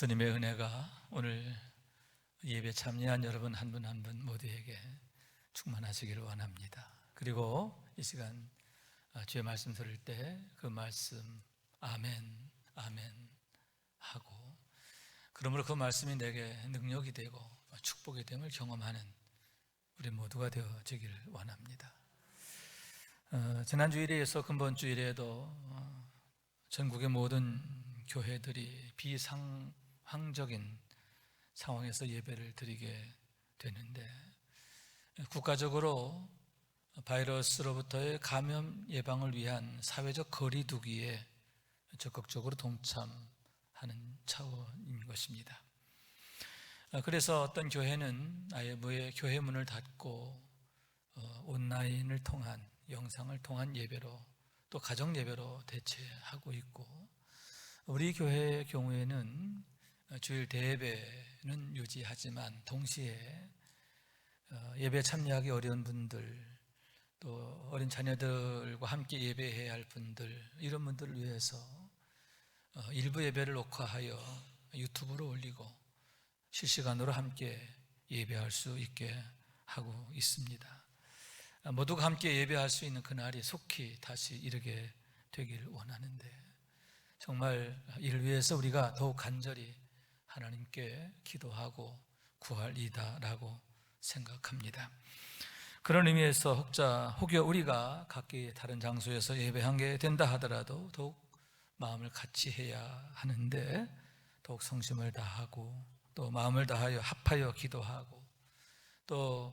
주님의 은혜가 오늘 예배 참여한 여러분 한 분 한 분 모두에게 충만하시기를 원합니다. 그리고 이 시간 주의 말씀 들을 때 그 말씀 아멘 아멘 하고, 그러므로 그 말씀이 내게 능력이 되고 축복이 됨을 경험하는 우리 모두가 되어지기를 원합니다. 지난 주일에 이어서 근본 주일에도 전국의 모든 교회들이 비상황적인 상황에서 예배를 드리게 되는데, 국가적으로 바이러스로부터의 감염 예방을 위한 사회적 거리 두기에 적극적으로 동참하는 차원인 것입니다. 그래서 어떤 교회는 아예 교회 문을 닫고 온라인을 통한, 영상을 통한 예배로, 또 가정 예배로 대체하고 있고, 우리 교회의 경우에는 주일 대예배는 유지하지만 동시에 예배 참여하기 어려운 분들, 또 어린 자녀들과 함께 예배해야 할 분들, 이런 분들을 위해서 일부 예배를 녹화하여 유튜브로 올리고 실시간으로 함께 예배할 수 있게 하고 있습니다. 모두가 함께 예배할 수 있는 그날이 속히 다시 이르게 되기를 원하는데, 정말 이를 위해서 우리가 더욱 간절히 하나님께 기도하고 구할이다라고 생각합니다. 그런 의미에서 혹여 우리가 각기 다른 장소에서 예배하게 된다 하더라도 더욱 마음을 같이 해야 하는데, 더욱 성심을 다하고 또 마음을 다하여 합하여 기도하고, 또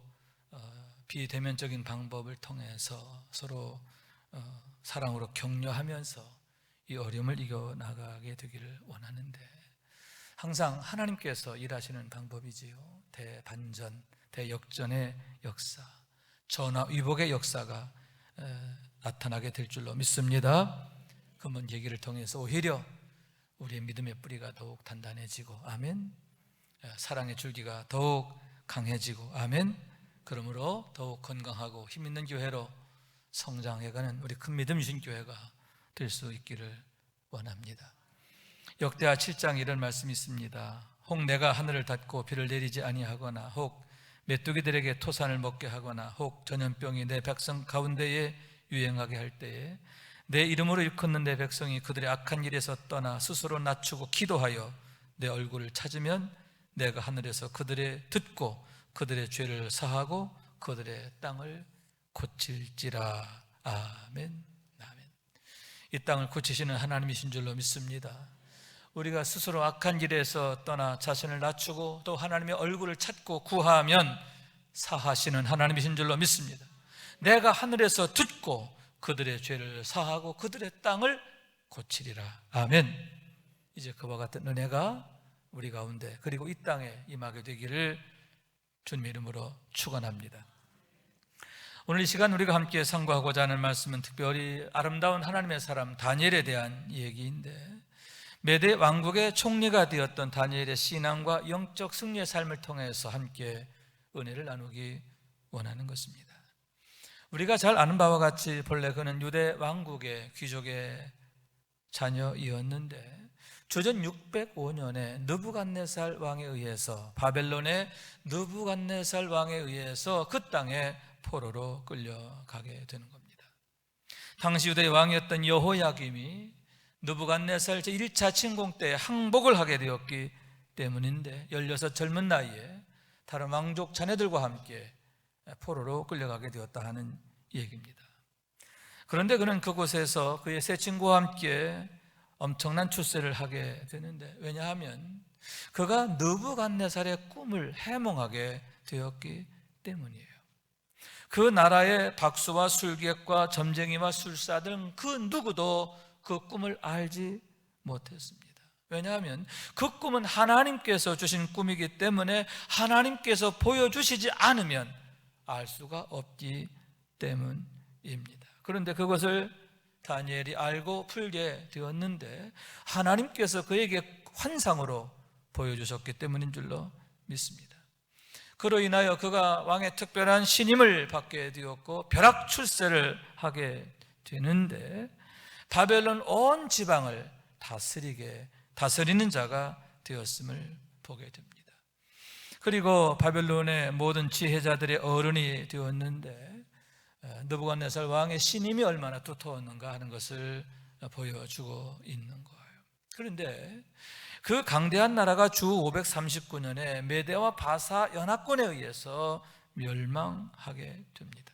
비대면적인 방법을 통해서 서로 사랑으로 격려하면서 이 어려움을 이겨나가게 되기를 원하는데, 항상 하나님께서 일하시는 방법이지요. 대반전, 대역전의 역사, 전화위복의 역사가 나타나게 될 줄로 믿습니다. 그런 얘기를 통해서 오히려 우리의 믿음의 뿌리가 더욱 단단해지고, 아멘, 사랑의 줄기가 더욱 강해지고, 아멘, 그러므로 더욱 건강하고 힘있는 교회로 성장해가는 우리 큰 믿음이신 교회가 될 수 있기를 원합니다. 역대하 7장 이런 말씀이 있습니다. 혹 내가 하늘을 닫고 비를 내리지 아니하거나, 혹 메뚜기들에게 토산을 먹게 하거나, 혹 전염병이 내 백성 가운데에 유행하게 할 때에 내 이름으로 일컫는 내 백성이 그들의 악한 길에서 떠나 스스로 낮추고 기도하여 내 얼굴을 찾으면 내가 하늘에서 그들의 듣고 그들의 죄를 사하고 그들의 땅을 고칠지라. 아멘. 아멘. 이 땅을 고치시는 하나님이신 줄로 믿습니다. 우리가 스스로 악한 길에서 떠나 자신을 낮추고 또 하나님의 얼굴을 찾고 구하면 사하시는 하나님이신 줄로 믿습니다. 내가 하늘에서 듣고 그들의 죄를 사하고 그들의 땅을 고치리라. 아멘. 이제 그와 같은 은혜가 우리 가운데 그리고 이 땅에 임하게 되기를 주님 이름으로 축원합니다. 오늘 이 시간 우리가 함께 상고하고자 하는 말씀은 특별히 아름다운 하나님의 사람 다니엘에 대한 얘기인데, 메대 왕국의 총리가 되었던 다니엘의 신앙과 영적 승리의 삶을 통해서 함께 은혜를 나누기 원하는 것입니다. 우리가 잘 아는 바와 같이 본래 그는 유대 왕국의 귀족의 자녀이었는데, 주전 605년에 느부갓네살 왕에 의해서, 바벨론의 느부갓네살 왕에 의해서 그 땅에 포로로 끌려가게 되는 겁니다. 당시 유대의 왕이었던 여호야김이 느부갓네살 제1차 침공 때 항복을 하게 되었기 때문인데, 16 젊은 나이에 다른 왕족 자녀들과 함께 포로로 끌려가게 되었다 하는 얘기입니다. 그런데 그는 그곳에서 그의 세 친구와 함께 엄청난 출세를 하게 되는데, 왜냐하면 그가 느부갓네살의 꿈을 해몽하게 되었기 때문이에요. 그 나라의 박수와 술객과 점쟁이와 술사 등 그 누구도 그 꿈을 알지 못했습니다. 왜냐하면 그 꿈은 하나님께서 주신 꿈이기 때문에 하나님께서 보여주시지 않으면 알 수가 없기 때문입니다. 그런데 그것을 다니엘이 알고 풀게 되었는데, 하나님께서 그에게 환상으로 보여주셨기 때문인 줄로 믿습니다. 그로 인하여 그가 왕의 특별한 신임을 받게 되었고 벼락 출세를 하게 되는데, 바벨론 온 지방을 다스리는 자가 되었음을 보게 됩니다. 그리고 바벨론의 모든 지혜자들의 어른이 되었는데 느부갓네살 왕의 신임이 얼마나 두터웠는가 하는 것을 보여주고 있는 거예요. 그런데 그 강대한 나라가 주 539년에 메대와 바사 연합군에 의해서 멸망하게 됩니다.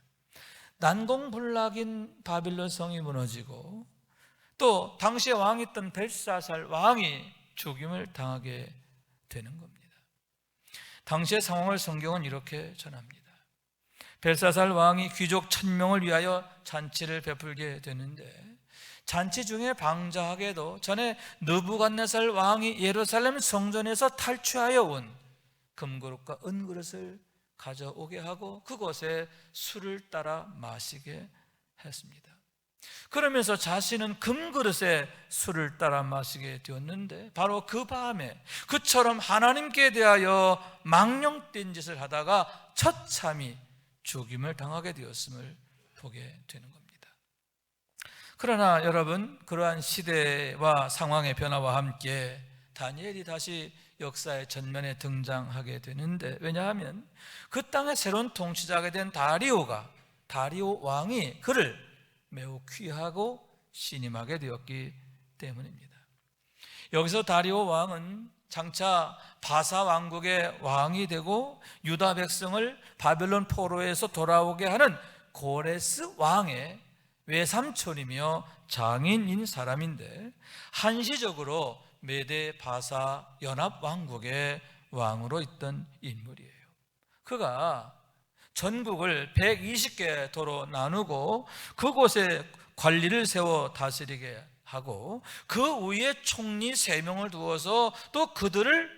난공불락인 바빌론 성이 무너지고 또 당시에 왕이었던 벨사살 왕이 죽임을 당하게 되는 겁니다. 당시의 상황을 성경은 이렇게 전합니다. 벨사살 왕이 귀족 1000명을 위하여 잔치를 베풀게 되는데 잔치 중에 방자하게도 전에 느부갓네살 왕이 예루살렘 성전에서 탈취하여 온 금그릇과 은그릇을 가져오게 하고 그곳에 술을 따라 마시게 했습니다. 그러면서 자신은 금그릇에 술을 따라 마시게 되었는데 바로 그 밤에 그처럼 하나님께 대하여 망령된 짓을 하다가 처참히 죽임을 당하게 되었음을 보게 되는 겁니다. 그러나 여러분, 그러한 시대와 상황의 변화와 함께 다니엘이 다시 역사의 전면에 등장하게 되는데, 왜냐하면 그 땅의 새로운 통치자가 된 다리오 왕이 그를 매우 귀하고 신임하게 되었기 때문입니다. 여기서 다리오 왕은 장차 바사 왕국의 왕이 되고 유다 백성을 바벨론 포로에서 돌아오게 하는 고레스 왕의 외삼촌이며 장인인 사람인데 한시적으로 메대 바사 연합 왕국의 왕으로 있던 인물이에요. 그가 전국을 120개 도로 나누고 그곳에 관리를 세워 다스리게 하고 그 위에 총리 3명을 두어서 또 그들을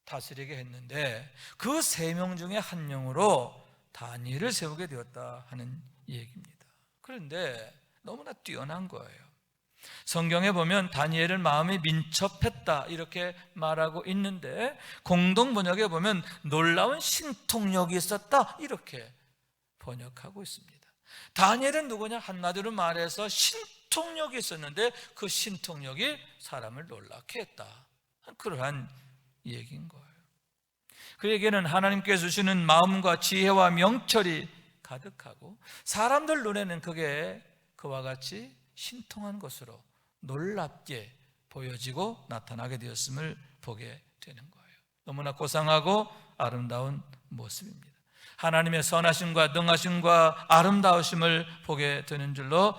다스리게 했는데 그 3명 중에 한 명으로 다니엘을 세우게 되었다 하는 얘기입니다. 그런데 너무나 뛰어난 거예요. 성경에 보면 다니엘은 마음이 민첩했다 이렇게 말하고 있는데 공동 번역에 보면 놀라운 신통력이 있었다 이렇게 번역하고 있습니다. 다니엘은 누구냐? 한마디로 말해서 신통력이 있었는데 그 신통력이 사람을 놀랍게 했다, 그러한 얘기인 거예요. 그에게는 하나님께서 주시는 마음과 지혜와 명철이 가득하고 사람들 눈에는 그게 그와 같이 신통한 것으로 놀랍게 보여지고 나타나게 되었음을 보게 되는 거예요. 너무나 고상하고 아름다운 모습입니다. 하나님의 선하심과 능하심과 아름다우심을 보게 되는 줄로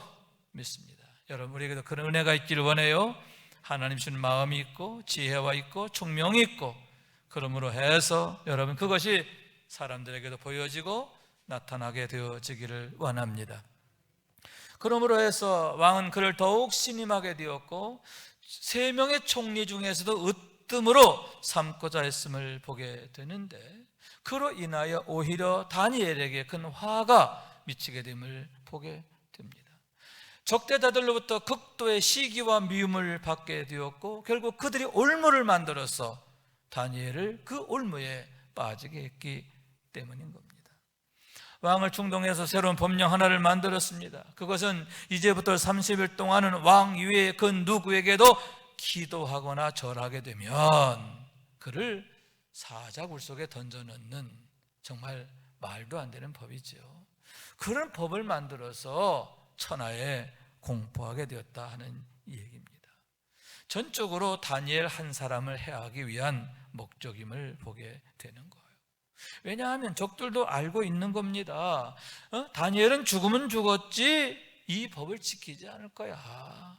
믿습니다. 여러분, 우리에게도 그런 은혜가 있기를 원해요. 하나님 주신 마음이 있고 지혜와 있고 총명이 있고, 그러므로 해서 여러분 그것이 사람들에게도 보여지고 나타나게 되어지기를 원합니다. 그러므로 해서 왕은 그를 더욱 신임하게 되었고 3명의 총리 중에서도 으뜸으로 삼고자 했음을 보게 되는데, 그로 인하여 오히려 다니엘에게 큰 화가 미치게 됨을 보게 됩니다. 적대자들로부터 극도의 시기와 미움을 받게 되었고 결국 그들이 올무를 만들어서 다니엘을 그 올무에 빠지게 했기 때문인 겁니다. 왕을 충동해서 새로운 법령 하나를 만들었습니다. 그것은 이제부터 30일 동안은 왕 이외에 그 누구에게도 기도하거나 절하게 되면 그를 사자굴 속에 던져넣는, 정말 말도 안 되는 법이죠. 그런 법을 만들어서 천하에 공포하게 되었다 하는 얘기입니다. 전적으로 다니엘 한 사람을 해하기 위한 목적임을 보게 되는 거예요. 왜냐하면 적들도 알고 있는 겁니다. 다니엘은 죽으면 죽었지 이 법을 지키지 않을 거야.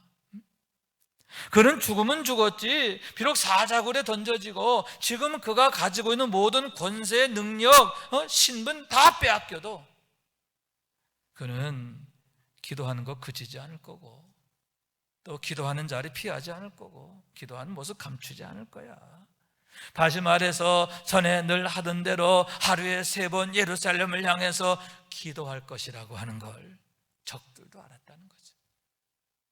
그는 죽으면 죽었지, 비록 사자굴에 던져지고 지금 그가 가지고 있는 모든 권세, 능력, 신분 다 빼앗겨도 그는 기도하는 거 그치지 않을 거고, 또 기도하는 자리 피하지 않을 거고, 기도하는 모습 감추지 않을 거야. 다시 말해서 전에 늘 하던 대로 하루에 3번 예루살렘을 향해서 기도할 것이라고 하는 걸 적들도 알았다는 거죠.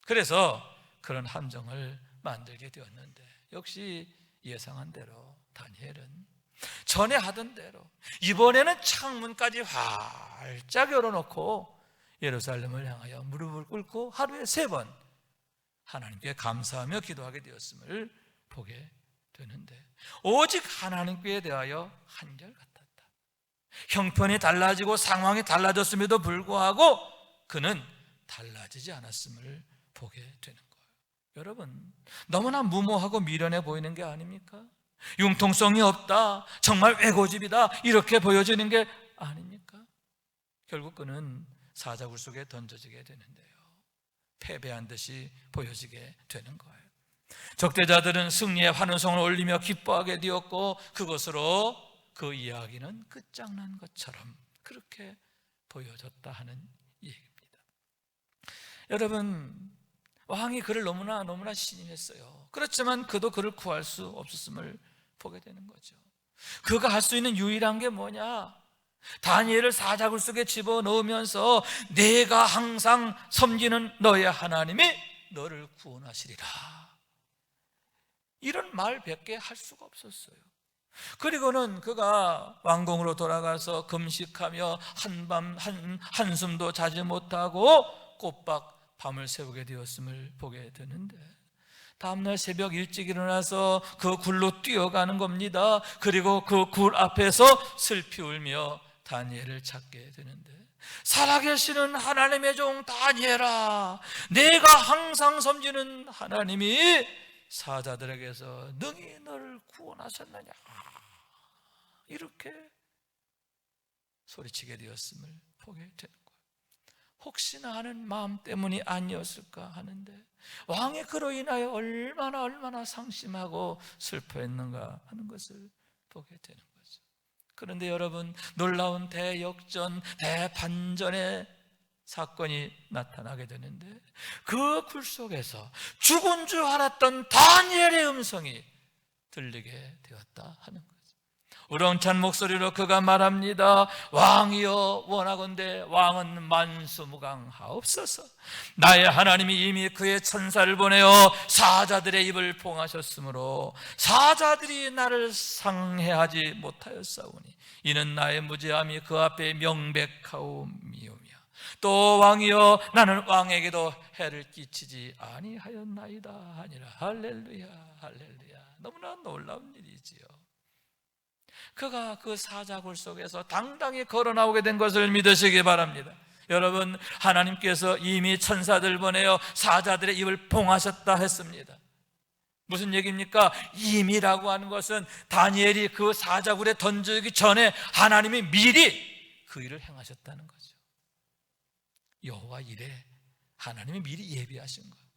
그래서 그런 함정을 만들게 되었는데, 역시 예상한 대로 다니엘은 전에 하던 대로 이번에는 창문까지 활짝 열어놓고 예루살렘을 향하여 무릎을 꿇고 하루에 3번 하나님께 감사하며 기도하게 되었음을 보게 되는데 오직 하나님께 대하여 한결같았다. 형편이 달라지고 상황이 달라졌음에도 불구하고 그는 달라지지 않았음을 보게 되는 거예요. 여러분, 너무나 무모하고 미련해 보이는 게 아닙니까? 융통성이 없다, 정말 외고집이다, 이렇게 보여지는 게 아닙니까? 결국 그는 사자굴 속에 던져지게 되는데요, 패배한 듯이 보여지게 되는 거예요. 적대자들은 승리의 환호성을 올리며 기뻐하게 되었고, 그것으로 그 이야기는 끝장난 것처럼 그렇게 보여졌다 하는 얘기입니다. 여러분, 왕이 그를 너무나 신임했어요. 그렇지만 그도 그를 구할 수 없었음을 보게 되는 거죠. 그가 할 수 있는 유일한 게 뭐냐? 다니엘을 사자굴 속에 집어넣으면서 내가 항상 섬기는 너의 하나님이 너를 구원하시리라, 이런 말밖에 할 수가 없었어요. 그리고는 그가 왕궁으로 돌아가서 금식하며 한숨도 자지 못하고 꼬박 밤을 새우게 되었음을 보게 되는데, 다음날 새벽 일찍 일어나서 그 굴로 뛰어가는 겁니다. 그리고 그 굴 앞에서 슬피 울며 다니엘을 찾게 되는데, 살아계시는 하나님의 종 다니엘아, 내가 항상 섬기는 하나님이 사자들에게서 능히 너를 구원하셨느냐, 이렇게 소리치게 되었음을 보게 되는 거예요. 혹시나 하는 마음 때문이 아니었을까 하는데, 왕이 그로 인하여 얼마나 상심하고 슬퍼했는가 하는 것을 보게 되는 거죠. 그런데 여러분, 놀라운 대역전, 대반전의 사건이 나타나게 되는데, 그 굴 속에서 죽은 줄 알았던 다니엘의 음성이 들리게 되었다 하는 거죠. 우렁찬 목소리로 그가 말합니다. 왕이여, 원하건대 왕은 만수무강하옵소서. 나의 하나님이 이미 그의 천사를 보내어 사자들의 입을 봉하셨으므로 사자들이 나를 상해하지 못하였사오니 이는 나의 무죄함이 그 앞에 명백하오미오며, 또 왕이여, 나는 왕에게도 해를 끼치지 아니하였나이다 하니라. 할렐루야, 할렐루야. 너무나 놀라운 일이지요. 그가 그 사자굴 속에서 당당히 걸어 나오게 된 것을 믿으시기 바랍니다. 여러분, 하나님께서 이미 천사들 보내어 사자들의 입을 봉하셨다 했습니다. 무슨 얘기입니까? 이미라고 하는 것은 다니엘이 그 사자굴에 던지기 전에 하나님이 미리 그 일을 행하셨다는 거죠. 여호와 일에 하나님이 미리 예비하신 거예요.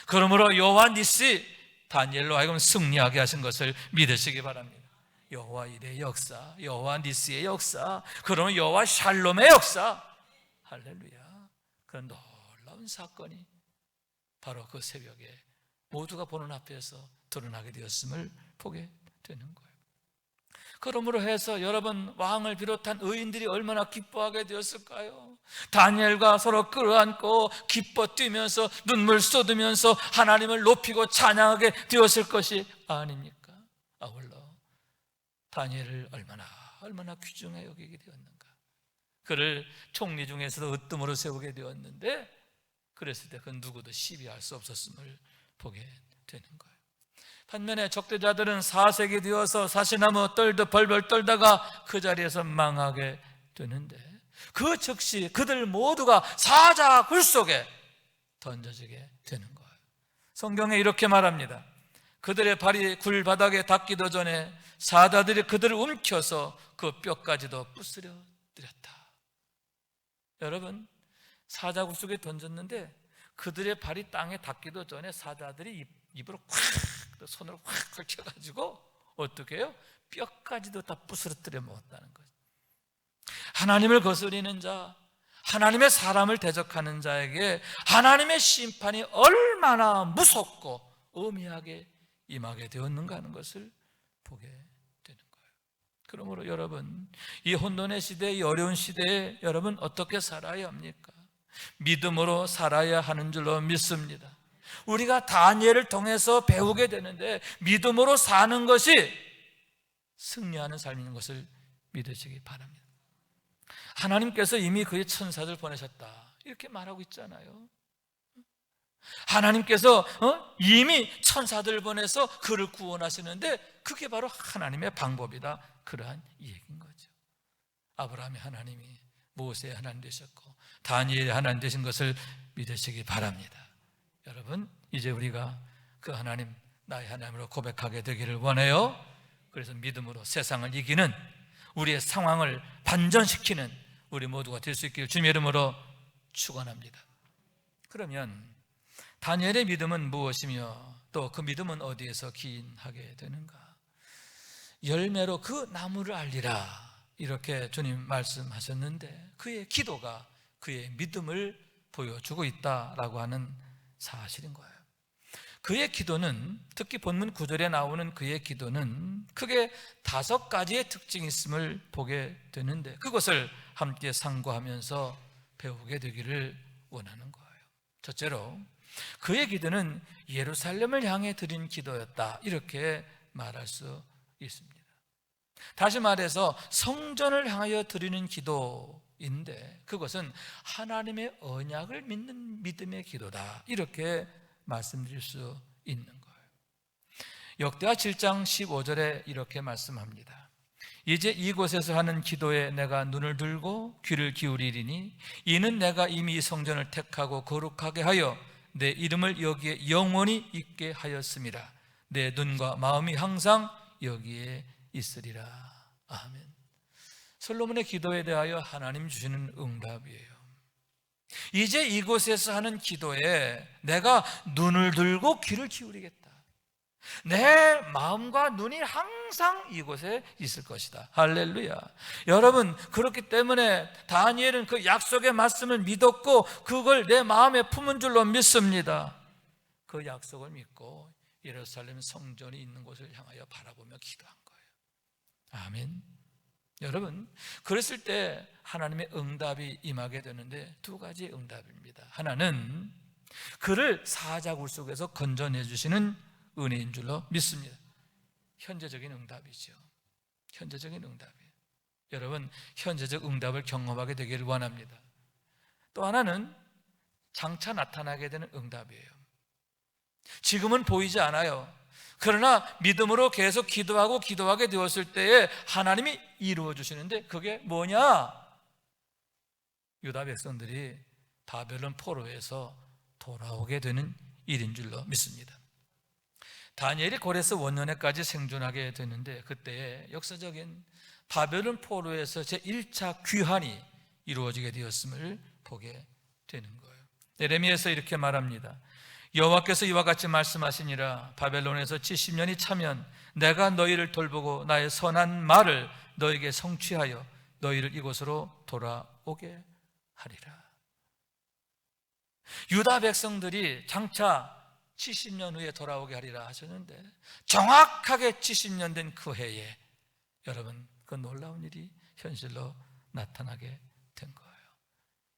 그러므로 여호와 니시, 다니엘로 하여금 승리하게 하신 것을 믿으시기 바랍니다. 여호와 일의 역사, 여호와 니스의 역사, 그러면 여호와 샬롬의 역사, 할렐루야. 그런 놀라운 사건이 바로 그 새벽에 모두가 보는 앞에서 드러나게 되었음을 보게 되는 거예요. 그러므로 해서 여러분, 왕을 비롯한 의인들이 얼마나 기뻐하게 되었을까요? 다니엘과 서로 끌어안고 기뻐 뛰면서 눈물 쏟으면서 하나님을 높이고 찬양하게 되었을 것이 아닙니까? 아울러 다니엘을 얼마나 귀중하게 여기게 되었는가. 그를 총리 중에서도 으뜸으로 세우게 되었는데, 그랬을 때 그 누구도 시비할 수 없었음을 보게 되는 거예요. 반면에 적대자들은 사색이 되어서 사시나무 떨듯 벌벌 떨다가 그 자리에서 망하게 되는데, 그 즉시 그들 모두가 사자굴 속에 던져지게 되는 거예요. 성경에 이렇게 말합니다. 그들의 발이 굴 바닥에 닿기도 전에 사자들이 그들을 움켜서 그 뼈까지도 부스려 드렸다. 여러분, 사자굴 속에 던졌는데 그들의 발이 땅에 닿기도 전에 사자들이 입으로 콱, 손으로 확 걸쳐가지고 어떻게 해요? 뼈까지도 다 부스러뜨려 먹었다는 거죠. 하나님을 거스리는 자, 하나님의 사람을 대적하는 자에게 하나님의 심판이 얼마나 무섭고 엄미하게 임하게 되었는가 하는 것을 보게 되는 거예요. 그러므로 여러분, 이 혼돈의 시대, 이 어려운 시대에 여러분 어떻게 살아야 합니까? 믿음으로 살아야 하는 줄로 믿습니다. 우리가 다니엘을 통해서 배우게 되는데, 믿음으로 사는 것이 승리하는 삶인 것을 믿으시기 바랍니다. 하나님께서 이미 그의 천사들 보내셨다, 이렇게 말하고 있잖아요. 하나님께서 이미 천사들 보내서 그를 구원하시는데 그게 바로 하나님의 방법이다. 그러한 얘기인 거죠. 아브라함의 하나님이 모세의 하나님 되셨고 다니엘의 하나님 되신 것을 믿으시기 바랍니다. 여러분, 이제 우리가 그 하나님, 나의 하나님으로 고백하게 되기를 원해요. 그래서 믿음으로 세상을 이기는, 우리의 상황을 반전시키는 우리 모두가 될 수 있기를 주님의 이름으로 축원합니다. 그러면 다니엘의 믿음은 무엇이며 또 그 믿음은 어디에서 기인하게 되는가? 열매로 그 나무를 알리라, 이렇게 주님 말씀하셨는데 그의 기도가 그의 믿음을 보여주고 있다라고 하는 사실인 거예요. 그의 기도는, 특히 본문 9절에 나오는 그의 기도는 크게 5가지의 특징이 있음을 보게 되는데 그것을 함께 상고하면서 배우게 되기를 원하는 거예요. 첫째로, 그의 기도는 예루살렘을 향해 드린 기도였다, 이렇게 말할 수 있습니다. 다시 말해서 성전을 향하여 드리는 기도인데 그것은 하나님의 언약을 믿는 믿음의 기도다, 이렇게 말씀드릴 수 있는 거예요. 역대하 7장 15절에 이렇게 말씀합니다. 이제 이곳에서 하는 기도에 내가 눈을 들고 귀를 기울이리니 이는 내가 이미 이 성전을 택하고 거룩하게 하여 내 이름을 여기에 영원히 있게 하였음이라. 내 눈과 마음이 항상 여기에 있으리라. 아멘. 솔로몬의 기도에 대하여 하나님 주시는 응답이에요. 이제 이곳에서 하는 기도에 내가 눈을 들고 귀를 기울이겠다. 내 마음과 눈이 항상 이곳에 있을 것이다. 할렐루야. 여러분, 그렇기 때문에 다니엘은 그 약속의 말씀을 믿었고 그걸 내 마음에 품은 줄로 믿습니다. 그 약속을 믿고 예루살렘 성전이 있는 곳을 향하여 바라보며 기도한 거예요. 아멘. 여러분, 그랬을 때 하나님의 응답이 임하게 되는데 2가지 응답입니다. 하나는 그를 사자굴 속에서 건져내 주시는 은혜인 줄로 믿습니다. 현재적인 응답이죠. 현재적인 응답이에요. 여러분, 현재적 응답을 경험하게 되기를 원합니다. 또 하나는 장차 나타나게 되는 응답이에요. 지금은 보이지 않아요. 그러나 믿음으로 계속 기도하고 기도하게 되었을 때에 하나님이 이루어 주시는데 그게 뭐냐? 유다 백성들이 바벨론 포로에서 돌아오게 되는 일인 줄로 믿습니다. 다니엘이 고레스 원년에까지 생존하게 되는데 그때에 역사적인 바벨론 포로에서 제1차 귀환이 이루어지게 되었음을 보게 되는 거예요. 예레미야에서 이렇게 말합니다. 여호와께서 이와 같이 말씀하시니라. 바벨론에서 70년이 차면 내가 너희를 돌보고 나의 선한 말을 너에게 성취하여 너희를 이곳으로 돌아오게 하리라. 유다 백성들이 장차 70년 후에 돌아오게 하리라 하셨는데 정확하게 70년 된 그 해에 여러분, 그 놀라운 일이 현실로 나타나게 된 거예요.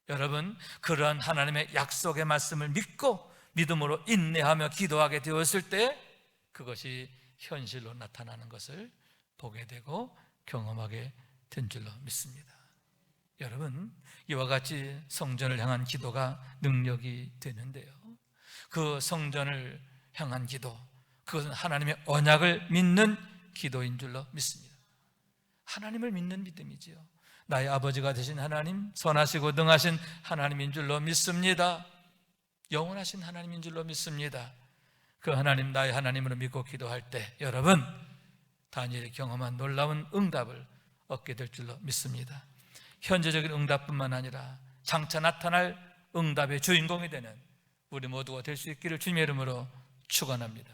여러분, 그러한 하나님의 약속의 말씀을 믿고 믿음으로 인내하며 기도하게 되었을 때 그것이 현실로 나타나는 것을 보게 되고 경험하게 된 줄로 믿습니다. 여러분, 이와 같이 성전을 향한 기도가 능력이 되는데요, 그 성전을 향한 기도, 그것은 하나님의 언약을 믿는 기도인 줄로 믿습니다. 하나님을 믿는 믿음이지요. 나의 아버지가 되신 하나님, 선하시고 능하신 하나님인 줄로 믿습니다. 영원하신 하나님인 줄로 믿습니다. 그 하나님, 나의 하나님으로 믿고 기도할 때 여러분, 다니엘이 경험한 놀라운 응답을 얻게 될 줄로 믿습니다. 현재적인 응답뿐만 아니라 장차 나타날 응답의 주인공이 되는 우리 모두가 될 수 있기를 주님의 이름으로 축원합니다.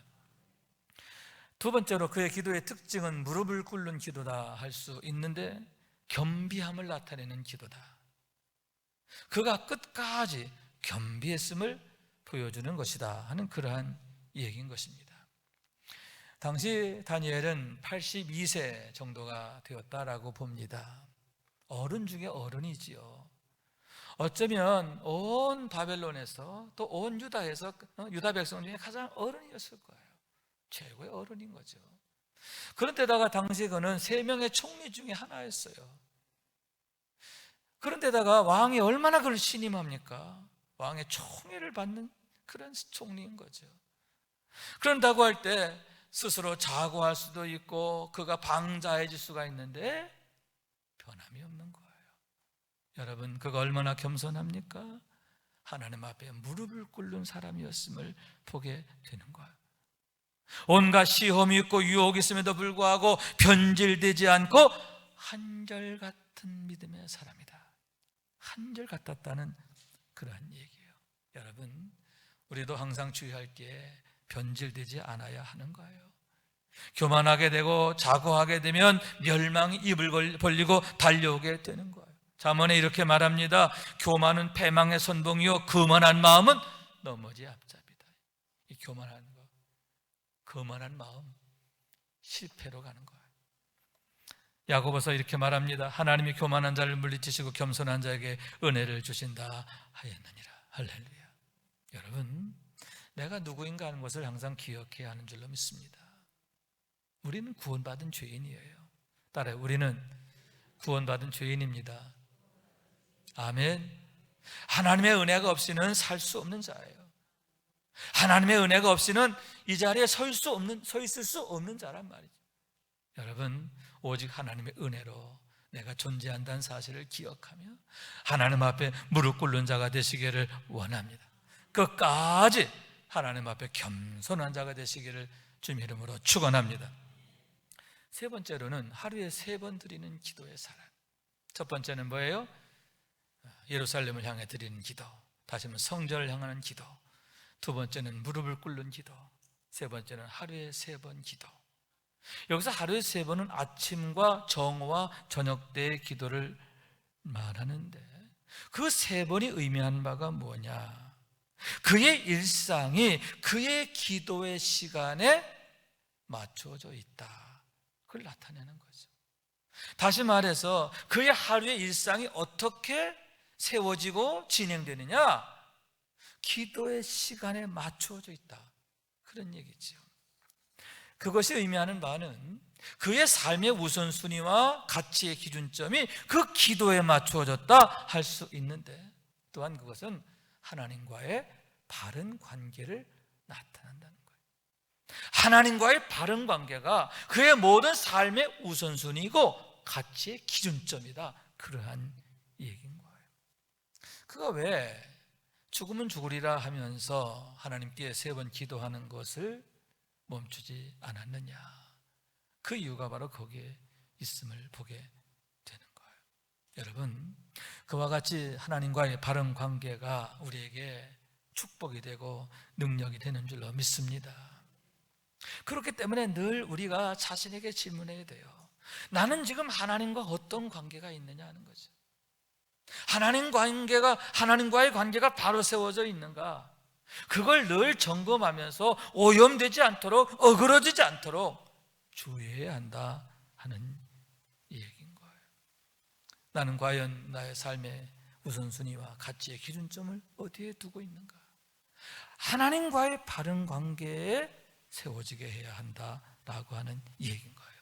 2번째로 그의 기도의 특징은 무릎을 꿇는 기도다 할 수 있는데 겸비함을 나타내는 기도다. 그가 끝까지 겸비했음을 보여주는 것이다 하는 그러한 얘기인 것입니다. 당시 다니엘은 82세 정도가 되었다라고 봅니다. 어른 중에 어른이지요. 어쩌면 온 바벨론에서 또 온 유다에서 유다 백성 중에 가장 어른이었을 거예요. 최고의 어른인 거죠. 그런데다가 당시 그는 3명의 총리 중에 하나였어요. 그런데다가 왕이 얼마나 그를 신임합니까? 왕의 총애를 받는 그런 총리인 거죠. 그런다고 할 때 스스로 자고할 수도 있고 그가 방자해질 수가 있는데 변함이 없는 거예요. 여러분, 그가 얼마나 겸손합니까? 하나님 앞에 무릎을 꿇는 사람이었음을 보게 되는 거예요. 온갖 시험이 있고 유혹이 있음에도 불구하고 변질되지 않고 한결같은 믿음의 사람이다. 한결같았다는 그러한 얘기예요. 여러분, 우리도 항상 주의할 게 변질되지 않아야 하는 거예요. 교만하게 되고 자고하게 되면 멸망이 입을 벌리고 달려오게 되는 거예요. 잠언에 이렇게 말합니다. 교만은 패망의 선봉이요 거만한 마음은 넘어지 앞잡이다. 이 교만한 거, 거만한 마음, 실패로 가는 거예요. 야고보서 이렇게 말합니다. 하나님이 교만한 자를 물리치시고 겸손한 자에게 은혜를 주신다 하였느니라. 할렐루야. 여러분, 내가 누구인가 하는 것을 항상 기억해야 하는 줄로 믿습니다. 우리는 구원받은 죄인이에요. 따라요. 우리는 구원받은 죄인입니다. 아멘. 하나님의 은혜가 없이는 살 수 없는 자예요. 하나님의 은혜가 없이는 이 자리에 서 있을 수 없는 자란 말이죠. 여러분, 오직 하나님의 은혜로 내가 존재한다는 사실을 기억하며 하나님 앞에 무릎 꿇는 자가 되시기를 원합니다. 끝까지 하나님 앞에 겸손한 자가 되시기를 주님 이름으로 축원합니다. 세 번째로는 하루에 3번 드리는 기도의 사랑. 첫 번째는 뭐예요? 예루살렘을 향해 드리는 기도. 다시 한번 성전을 향하는 기도. 두 번째는 무릎을 꿇는 기도. 세 번째는 하루에 3번 기도. 여기서 하루에 3번은 아침과 정오와 저녁 때의 기도를 말하는데 그 3번이 의미하는 바가 뭐냐? 그의 일상이 그의 기도의 시간에 맞춰져 있다. 그걸 나타내는 거죠. 다시 말해서 그의 하루의 일상이 어떻게 세워지고 진행되느냐? 기도의 시간에 맞추어져 있다. 그런 얘기죠. 그것이 의미하는 바는 그의 삶의 우선순위와 가치의 기준점이 그 기도에 맞추어졌다 할 수 있는데 또한 그것은 하나님과의 바른 관계를 나타낸다는 거예요. 하나님과의 바른 관계가 그의 모든 삶의 우선순위이고 가치의 기준점이다. 그러한 얘기인 거예요. 그가 왜 죽으면 죽으리라 하면서 하나님께 3번 기도하는 것을 멈추지 않았느냐? 그 이유가 바로 거기에 있음을 보게 되는 거예요. 여러분, 그와 같이 하나님과의 바른 관계가 우리에게 축복이 되고 능력이 되는 줄로 믿습니다. 그렇기 때문에 늘 우리가 자신에게 질문해야 돼요. 나는 지금 하나님과 어떤 관계가 있느냐 하는 거죠. 하나님과의 관계가 바로 세워져 있는가? 그걸 늘 점검하면서 오염되지 않도록, 어그러지지 않도록 주의해야 한다 하는 얘기인 거예요. 나는 과연 나의 삶의 우선순위와 가치의 기준점을 어디에 두고 있는가? 하나님과의 바른 관계에 세워지게 해야 한다라고 하는 얘기인 거예요.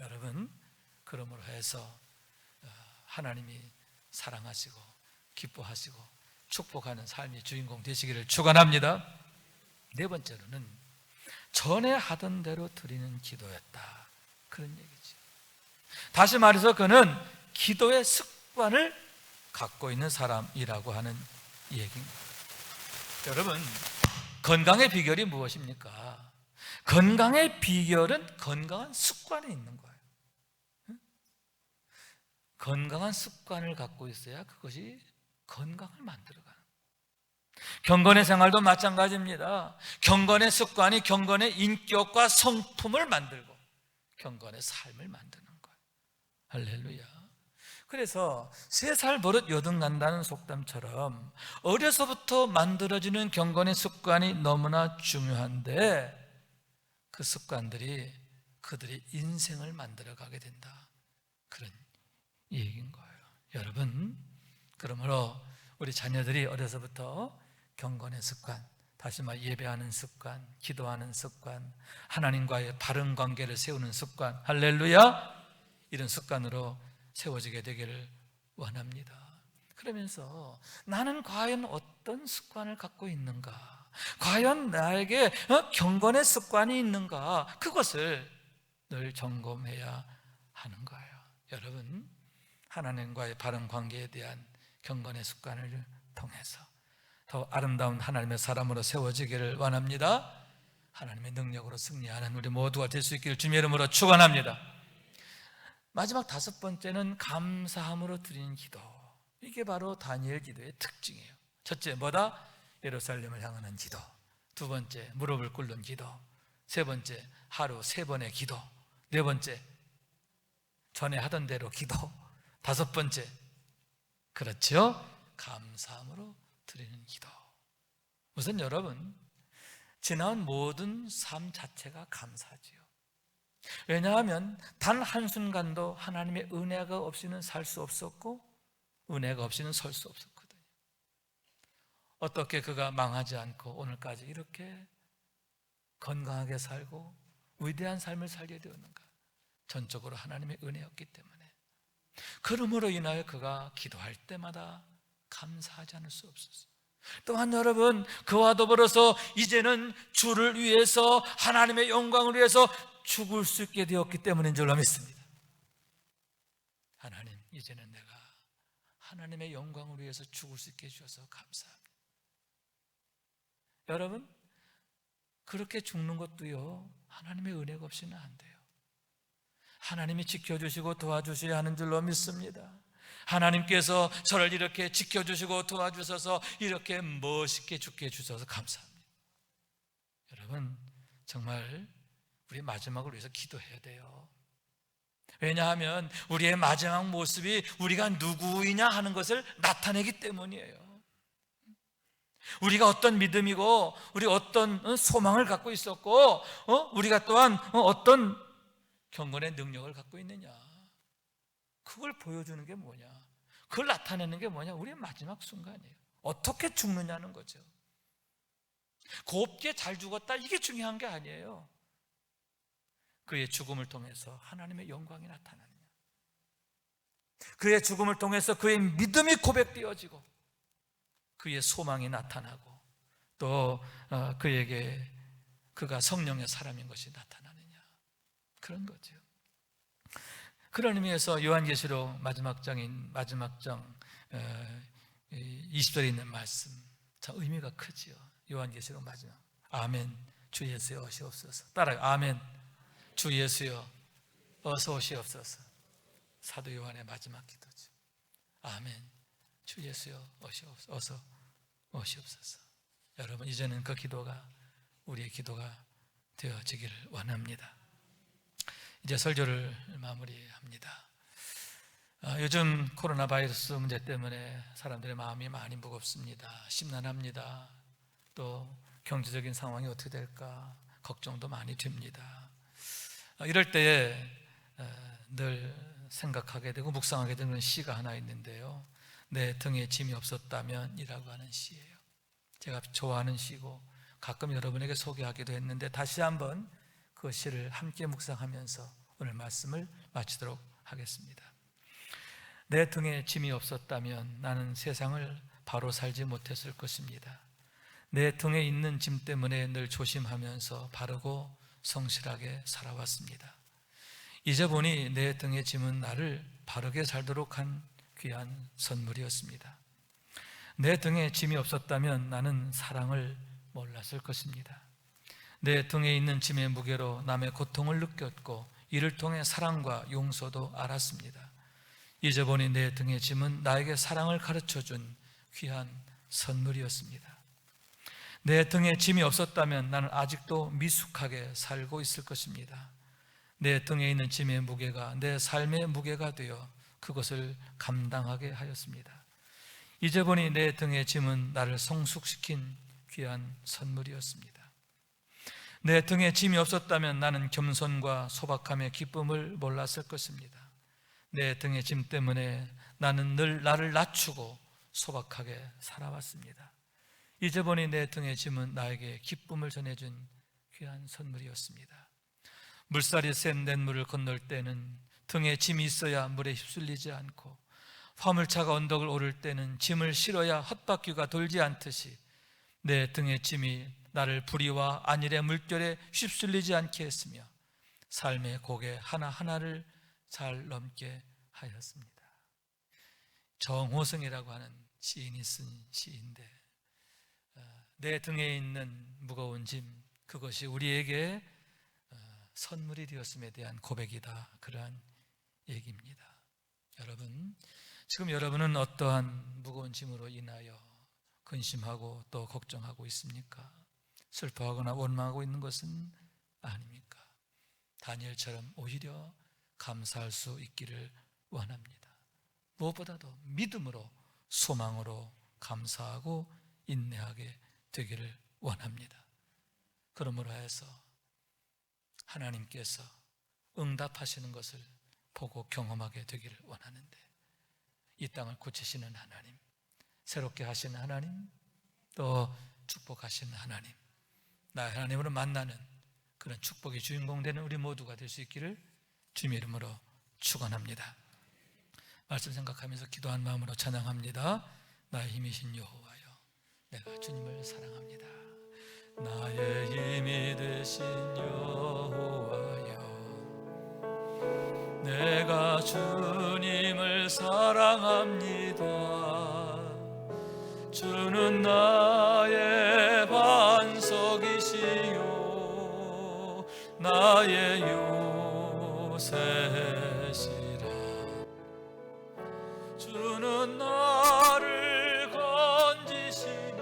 여러분, 그러므로 해서 하나님이 사랑하시고 기뻐하시고 축복하는 삶의 주인공 되시기를 축원합니다. 네 번째로는 전에 하던 대로 드리는 기도였다. 그런 얘기죠. 다시 말해서 그는 기도의 습관을 갖고 있는 사람이라고 하는 얘기입니다. 여러분, 건강의 비결이 무엇입니까? 건강의 비결은 건강한 습관에 있는 거예요. 건강한 습관을 갖고 있어야 그것이 건강을 만들어가는 거예요. 경건의 생활도 마찬가지입니다. 경건의 습관이 경건의 인격과 성품을 만들고 경건의 삶을 만드는 거예요. 할렐루야. 그래서 3살 버릇 여든 간다는 속담처럼 어려서부터 만들어지는 경건의 습관이 너무나 중요한데 그 습관들이 그들의 인생을 만들어가게 된다. 그런 얘기인 거예요. 여러분, 그러므로 우리 자녀들이 어려서부터 경건의 습관, 다시 말해 예배하는 습관, 기도하는 습관, 하나님과의 바른 관계를 세우는 습관, 할렐루야, 이런 습관으로 세워지게 되기를 원합니다. 그러면서 나는 과연 어떤 습관을 갖고 있는가? 과연 나에게 경건의 습관이 있는가? 그것을 늘 점검해야 하는 거예요. 여러분, 하나님과의 바른 관계에 대한 경건의 습관을 통해서 더 아름다운 하나님의 사람으로 세워지기를 원합니다. 하나님의 능력으로 승리하는 우리 모두가 될 수 있기를 주님의 이름으로 축원합니다. 마지막 다섯 번째는 감사함으로 드리는 기도. 이게 바로 다니엘 기도의 특징이에요. 첫째 뭐다? 예루살렘을 향하는 기도. 두 번째 무릎을 꿇는 기도. 세 번째 하루 3번의 기도. 네 번째 전에 하던 대로 기도. 다섯 번째, 그렇죠? 감사함으로 드리는 기도. 우선 여러분, 지나온 모든 삶 자체가 감사지요. 왜냐하면 단 한순간도 하나님의 은혜가 없이는 살 수 없었고 은혜가 없이는 설 수 없었거든요. 어떻게 그가 망하지 않고 오늘까지 이렇게 건강하게 살고 위대한 삶을 살게 되었는가? 전적으로 하나님의 은혜였기 때문에. 그러므로 인하여 그가 기도할 때마다 감사하지 않을 수 없었어요. 또한 여러분, 그와 더불어서 이제는 주를 위해서, 하나님의 영광을 위해서 죽을 수 있게 되었기 때문인 줄로 믿습니다. 하나님, 이제는 내가 하나님의 영광을 위해서 죽을 수 있게 해주셔서 감사합니다. 여러분, 그렇게 죽는 것도요, 하나님의 은혜가 없이는 안 돼요. 하나님이 지켜주시고 도와주셔야 하는 줄로 믿습니다. 하나님께서 저를 이렇게 지켜주시고 도와주셔서 이렇게 멋있게 죽게 해주셔서 감사합니다. 여러분, 정말 우리 마지막을 위해서 기도해야 돼요. 왜냐하면 우리의 마지막 모습이 우리가 누구이냐 하는 것을 나타내기 때문이에요. 우리가 어떤 믿음이고 우리 어떤 소망을 갖고 있었고 우리가 또한 어떤 경건의 능력을 갖고 있느냐, 그걸 보여주는 게 뭐냐, 그걸 나타내는 게 뭐냐, 우리의 마지막 순간이에요. 어떻게 죽느냐는 거죠. 곱게 잘 죽었다, 이게 중요한 게 아니에요. 그의 죽음을 통해서 하나님의 영광이 나타나느냐, 그의 죽음을 통해서 그의 믿음이 고백되어지고 그의 소망이 나타나고 또 그에게 그가 성령의 사람인 것이 나타나느냐, 그런 거죠. 그런 의미에서 요한계시록 마지막 장인 마지막 장 20절에 있는 말씀 참 의미가 크지요. 요한계시록 마지막, 아멘 주 예수여 오시옵소서. 따라요. 아멘 주 예수여 어서 오시옵소서. 사도 요한의 마지막 기도죠. 아멘 주 예수여 어서 오시옵소서. 여러분, 이제는 그 기도가 우리의 기도가 되어지기를 원합니다. 이제 설교를 마무리합니다. 요즘 코로나 바이러스 문제 때문에 사람들의 마음이 많이 무겁습니다. 심란합니다. 또 경제적인 상황이 어떻게 될까 걱정도 많이 됩니다. 이럴 때에 늘 생각하게 되고 묵상하게 되는 시가 하나 있는데요, 내 등에 짐이 없었다면 이라고 하는 시예요. 제가 좋아하는 시고 가끔 여러분에게 소개하기도 했는데 다시 한번 그 시를 함께 묵상하면서 오늘 말씀을 마치도록 하겠습니다. 내 등에 짐이 없었다면 나는 세상을 바로 살지 못했을 것입니다. 내 등에 있는 짐 때문에 늘 조심하면서 바르고 성실하게 살아왔습니다. 이제 보니 내 등의 짐은 나를 바르게 살도록 한 귀한 선물이었습니다. 내 등에 짐이 없었다면 나는 사랑을 몰랐을 것입니다. 내 등에 있는 짐의 무게로 남의 고통을 느꼈고 이를 통해 사랑과 용서도 알았습니다. 이제 보니 내 등의 짐은 나에게 사랑을 가르쳐준 귀한 선물이었습니다. 내 등에 짐이 없었다면 나는 아직도 미숙하게 살고 있을 것입니다. 내 등에 있는 짐의 무게가 내 삶의 무게가 되어 그것을 감당하게 하였습니다. 이제 보니 내 등의 짐은 나를 성숙시킨 귀한 선물이었습니다. 내 등에 짐이 없었다면 나는 겸손과 소박함의 기쁨을 몰랐을 것입니다. 내 등의 짐 때문에 나는 늘 나를 낮추고 소박하게 살아왔습니다. 이제 보니 내 등의 짐은 나에게 기쁨을 전해준 귀한 선물이었습니다. 물살이 센 냇물을 건널 때는 등에 짐이 있어야 물에 휩쓸리지 않고, 화물차가 언덕을 오를 때는 짐을 실어야 헛바퀴가 돌지 않듯이 내 등의 짐이 나를 불의와 안일의 물결에 휩쓸리지 않게 했으며 삶의 고개 하나하나를 잘 넘게 하였습니다. 정호성이라고 하는 시인이 쓴 시인데, 내 등에 있는 무거운 짐, 그것이 우리에게 선물이 되었음에 대한 고백이다, 그러한 얘기입니다. 여러분, 지금 여러분은 어떠한 무거운 짐으로 인하여 근심하고 또 걱정하고 있습니까? 슬퍼하거나 원망하고 있는 것은 아닙니까? 다니엘처럼 오히려 감사할 수 있기를 원합니다. 무엇보다도 믿음으로, 소망으로 감사하고 인내하게 되기를 원합니다. 그러므로 해서 하나님께서 응답하시는 것을 보고 경험하게 되기를 원하는데, 이 땅을 고치시는 하나님, 새롭게 하시는 하나님, 또 축복하시는 하나님, 나의 하나님으로 만나는 그런 축복의 주인공 되는 우리 모두가 될 수 있기를 주님의 이름으로 축원합니다. 말씀 생각하면서 기도한 마음으로 찬양합니다. 나의 힘이신 여호와여, 내가 주님을 사랑합니다. 나의 힘이 되신 여호와여, 내가 주님을 사랑합니다. 주는 나의 반석이시요 나의 요새시라. 주는 나를 건지시니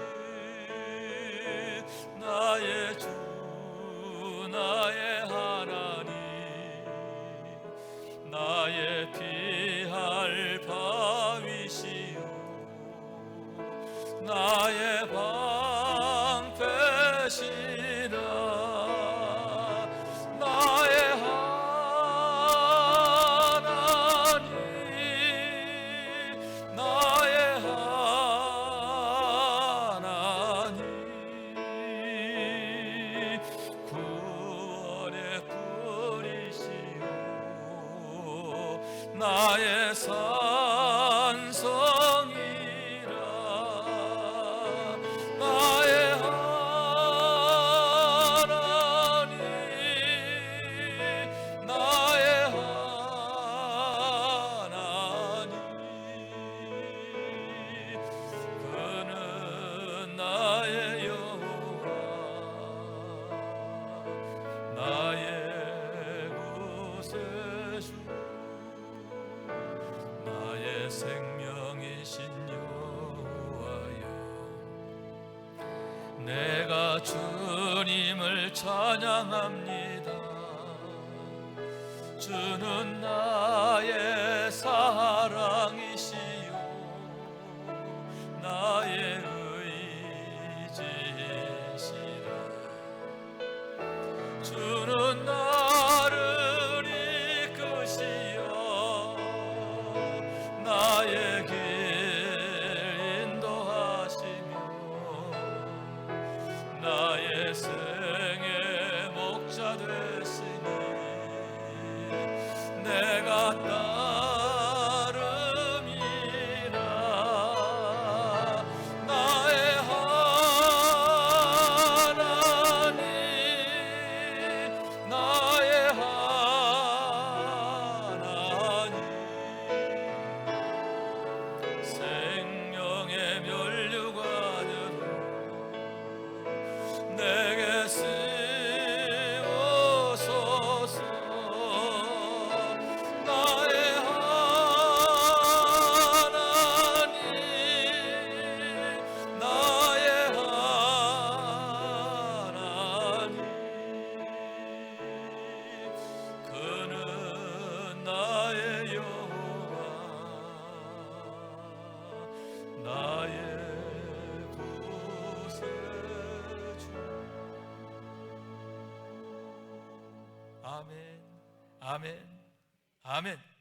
나의 주 나의 하나님, 나의 피할 바위시요 나의 방패시라. 나의 하나님, 나의 하나님, 구원의 뿌리시요 나의 산성이라. 나의 하나님, 나의 하나님, 그는 나의 여호와, 나의 구세주, 나의 생명이신 여호와여, 내가 주님을 찬양합니다. 주는 나의 사랑이시요 나의 의지시라. 주는 나를 이끄시어 나의 길 인도하시며 나의 생의 목자 되시니 내가 따름이라. 나의 하나님, 나의 하나님, 생명의 면류관으로 내게 쓰옵소서. 나의 하나님, 나의 하나님, 그는 나의 여호와, 나의 구세주. 아멘, 아멘, 아멘.